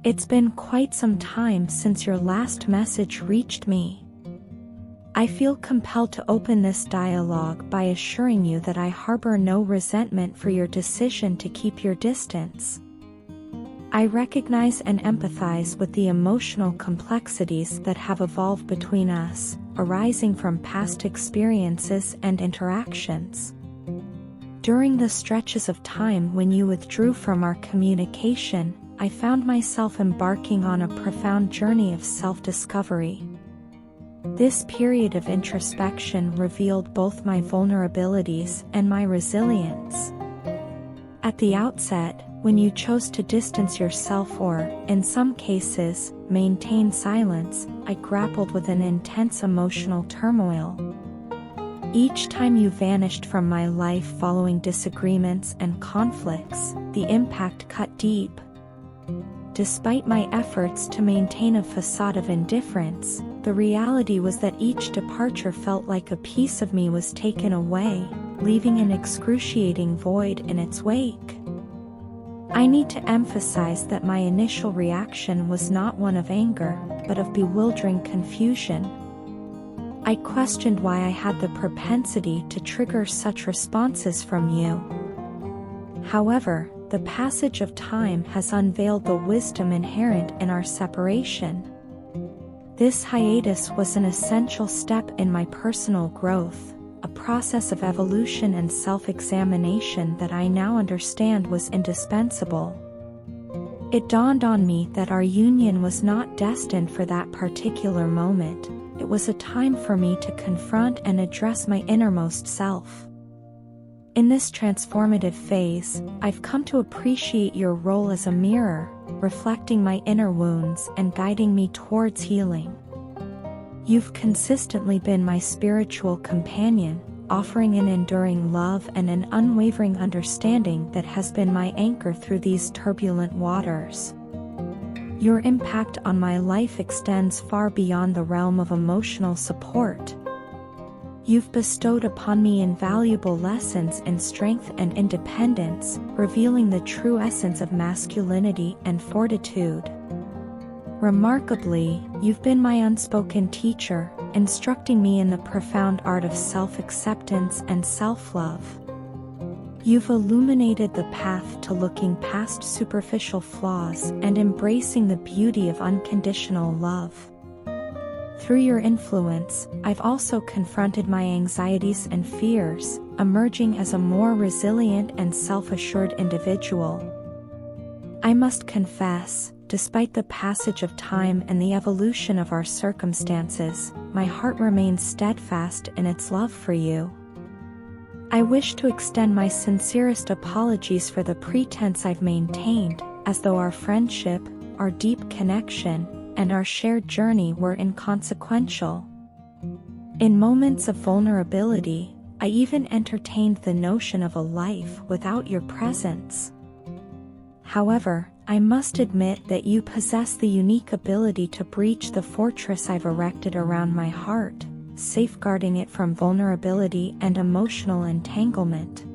It's been quite some time since your last message reached me. I feel compelled to open this dialogue by assuring you that I harbor no resentment for your decision to keep your distance. I recognize and empathize with the emotional complexities that have evolved between us, arising from past experiences and interactions. During the stretches of time when you withdrew from our communication, I found myself embarking on a profound journey of self-discovery. This period of introspection revealed both my vulnerabilities and my resilience. At the outset, when you chose to distance yourself or, in some cases, maintain silence, I grappled with an intense emotional turmoil. Each time you vanished from my life following disagreements and conflicts, the impact cut deep. Despite my efforts to maintain a facade of indifference, the reality was that each departure felt like a piece of me was taken away, leaving an excruciating void in its wake. I need to emphasize that my initial reaction was not one of anger, but of bewildering confusion. I questioned why I had the propensity to trigger such responses from you. However, the passage of time has unveiled the wisdom inherent in our separation. This hiatus was an essential step in my personal growth, a process of evolution and self-examination that I now understand was indispensable. It dawned on me that our union was not destined for that particular moment. It was a time for me to confront and address my innermost self. In this transformative phase, I've come to appreciate your role as a mirror, reflecting my inner wounds and guiding me towards healing. You've consistently been my spiritual companion, offering an enduring love and an unwavering understanding that has been my anchor through these turbulent waters. Your impact on my life extends far beyond the realm of emotional support. You've bestowed upon me invaluable lessons in strength and independence, revealing the true essence of masculinity and fortitude. Remarkably, you've been my unspoken teacher, instructing me in the profound art of self-acceptance and self-love. You've illuminated the path to looking past superficial flaws and embracing the beauty of unconditional love. Through your influence, I've also confronted my anxieties and fears, emerging as a more resilient and self-assured individual. I must confess, despite the passage of time and the evolution of our circumstances, my heart remains steadfast in its love for you. I wish to extend my sincerest apologies for the pretense I've maintained, as though our friendship, our deep connection, and our shared journey were inconsequential. In moments of vulnerability, I even entertained the notion of a life without your presence. However, I must admit that you possess the unique ability to breach the fortress I've erected around my heart, safeguarding it from vulnerability and emotional entanglement.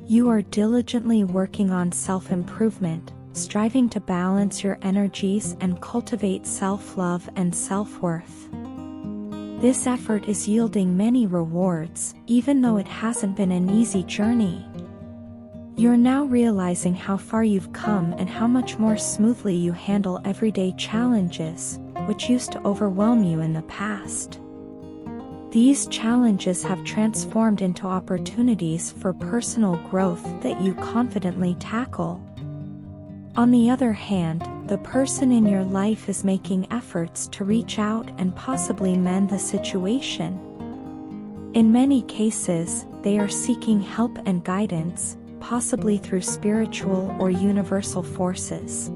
You are diligently working on self-improvement, striving to balance your energies and cultivate self-love and self-worth. This effort is yielding many rewards, even though it hasn't been an easy journey. You're now realizing how far you've come and how much more smoothly you handle everyday challenges, which used to overwhelm you in the past. These challenges have transformed into opportunities for personal growth that you confidently tackle. On the other hand, the person in your life is making efforts to reach out and possibly mend the situation. In many cases, they are seeking help and guidance, possibly through spiritual or universal forces.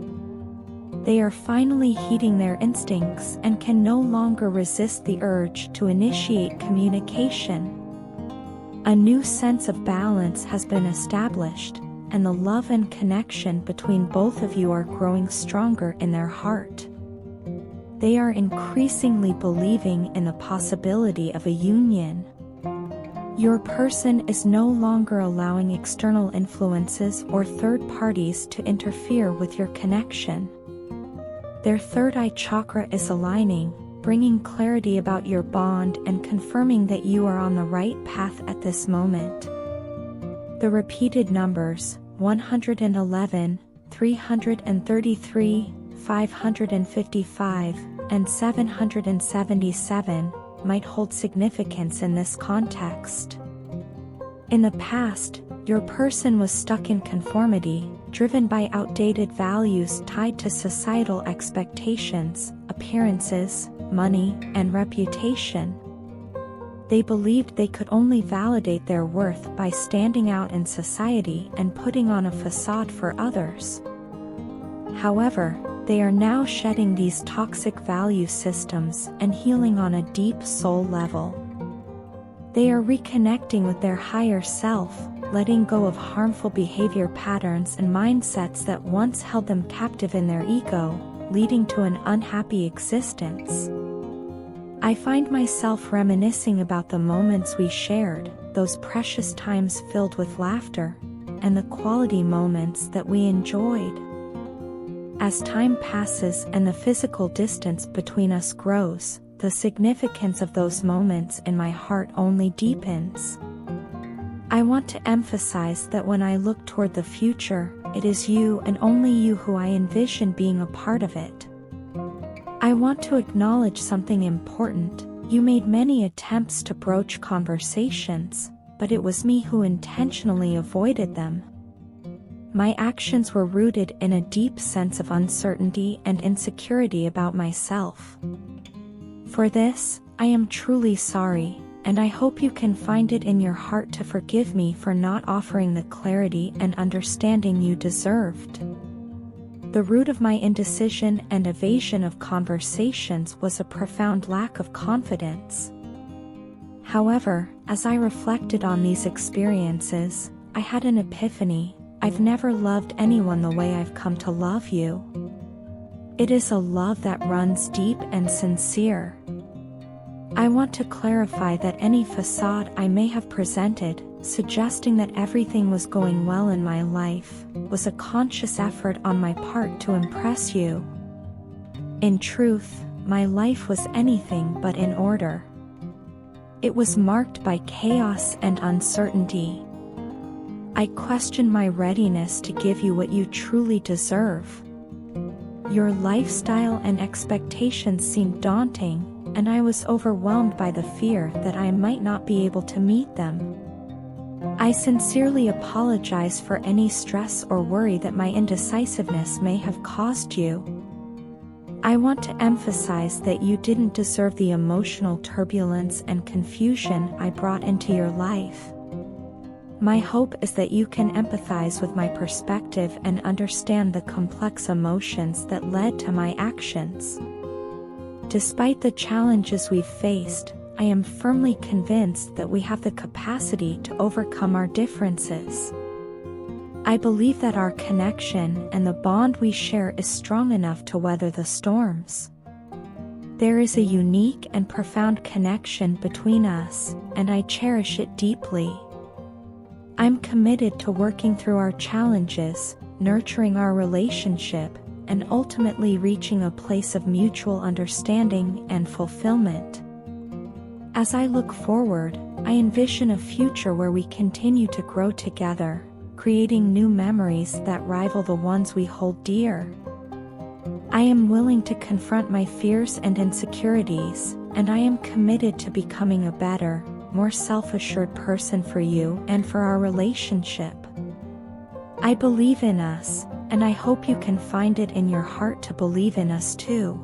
They are finally heeding their instincts and can no longer resist the urge to initiate communication. A new sense of balance has been established, and the love and connection between both of you are growing stronger in their heart. They are increasingly believing in the possibility of a union. Your person is no longer allowing external influences or third parties to interfere with your connection. Their third eye chakra is aligning, bringing clarity about your bond and confirming that you are on the right path at this moment. The repeated numbers 111, 333, 555, and 777 might hold significance in this context. In the past, your person was stuck in conformity, driven by outdated values tied to societal expectations, appearances, money, and reputation. They believed they could only validate their worth by standing out in society and putting on a facade for others. However, they are now shedding these toxic value systems and healing on a deep soul level. They are reconnecting with their higher self, letting go of harmful behavior patterns and mindsets that once held them captive in their ego, leading to an unhappy existence. I find myself reminiscing about the moments we shared, those precious times filled with laughter, and the quality moments that we enjoyed. As time passes and the physical distance between us grows, the significance of those moments in my heart only deepens. I want to emphasize that when I look toward the future, it is you and only you who I envision being a part of it. I want to acknowledge something important. You made many attempts to broach conversations, but it was me who intentionally avoided them. My actions were rooted in a deep sense of uncertainty and insecurity about myself. For this, I am truly sorry, and I hope you can find it in your heart to forgive me for not offering the clarity and understanding you deserved. The root of my indecision and evasion of conversations was a profound lack of confidence. However, as I reflected on these experiences, I had an epiphany. I've never loved anyone the way I've come to love you. It is a love that runs deep and sincere. I want to clarify that any facade I may have presented, suggesting that everything was going well in my life, was a conscious effort on my part to impress you. In truth, my life was anything but in order. It was marked by chaos and uncertainty. I questioned my readiness to give you what you truly deserve. Your lifestyle and expectations seemed daunting, and I was overwhelmed by the fear that I might not be able to meet them. I sincerely apologize for any stress or worry that my indecisiveness may have caused you. I want to emphasize that you didn't deserve the emotional turbulence and confusion I brought into your life. My hope is that you can empathize with my perspective and understand the complex emotions that led to my actions. Despite the challenges we've faced, I am firmly convinced that we have the capacity to overcome our differences. I believe that our connection and the bond we share is strong enough to weather the storms. There is a unique and profound connection between us, and I cherish it deeply. I'm committed to working through our challenges, nurturing our relationship, and ultimately reaching a place of mutual understanding and fulfillment. As I look forward, I envision a future where we continue to grow together, creating new memories that rival the ones we hold dear. I am willing to confront my fears and insecurities, and I am committed to becoming a better, more self-assured person for you and for our relationship. I believe in us, and I hope you can find it in your heart to believe in us too.